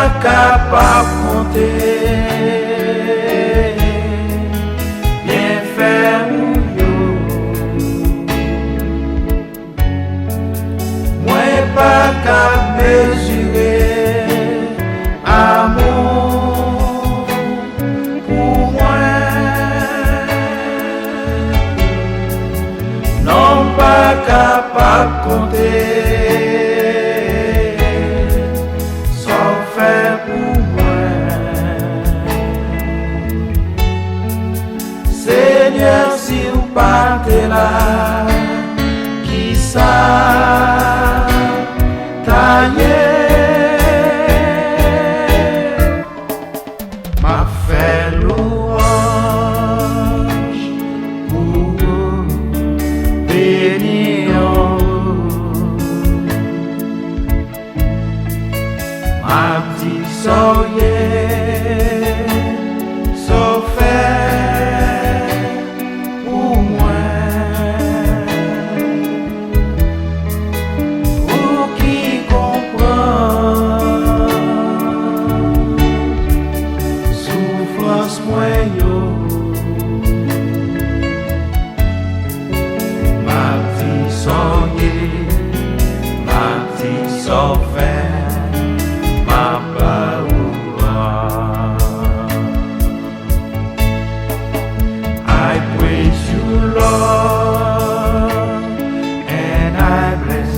pas capable de compter bien faire ou yo. Moi pas capable mesurer amour pour moi. Non pas capable de compter pour moi. Seigneur, si vous partez là, qui ça taillé m'a fait louange pour vous bénir. Ma petite soeur, sauf pour moi, pour qui comprend souffrance moyen. Ma petite soeur, I praise you, Lord, and I bless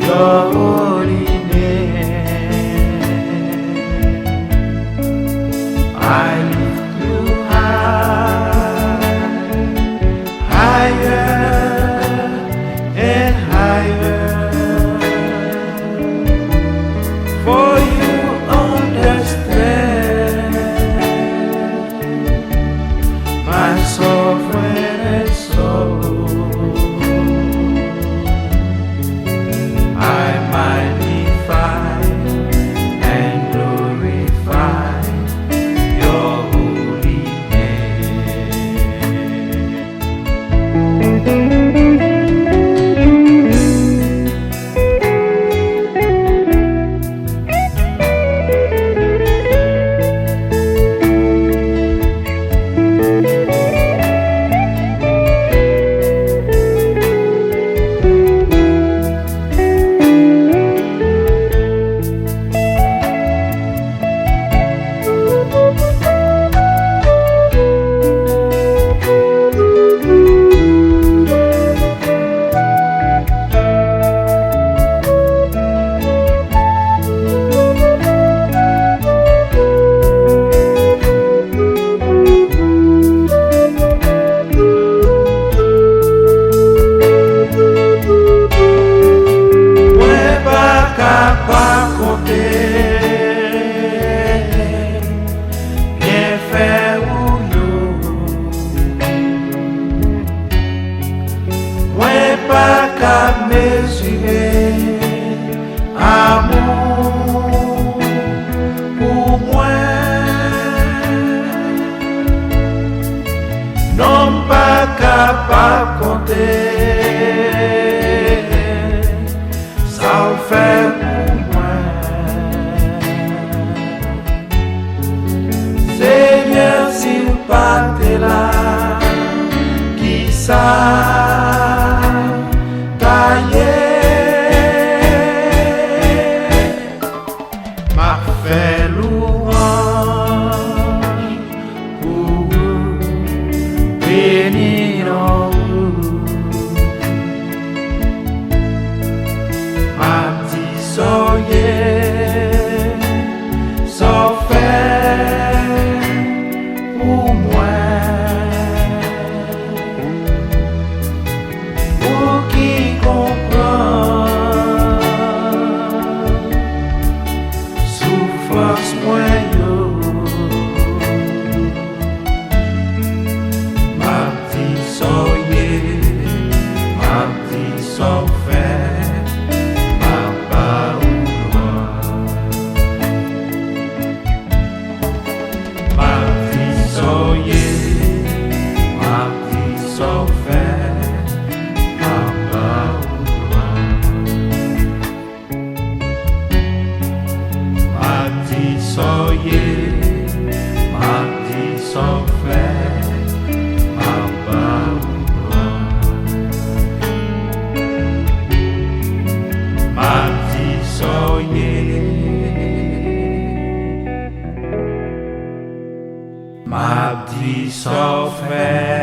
your holy name. I lift you high, higher and higher, for you understand my suffering and sorrow. I magnify and glorify your holy pas compter bien faire ou yo. Moi pas qu'à mesurer amour pour moi. Non pas capable de compter ça fait pour moi. Seigneur, si vous partez là, qui ça taillé m'a fait louange pour vous bénir en vous. s'en fait.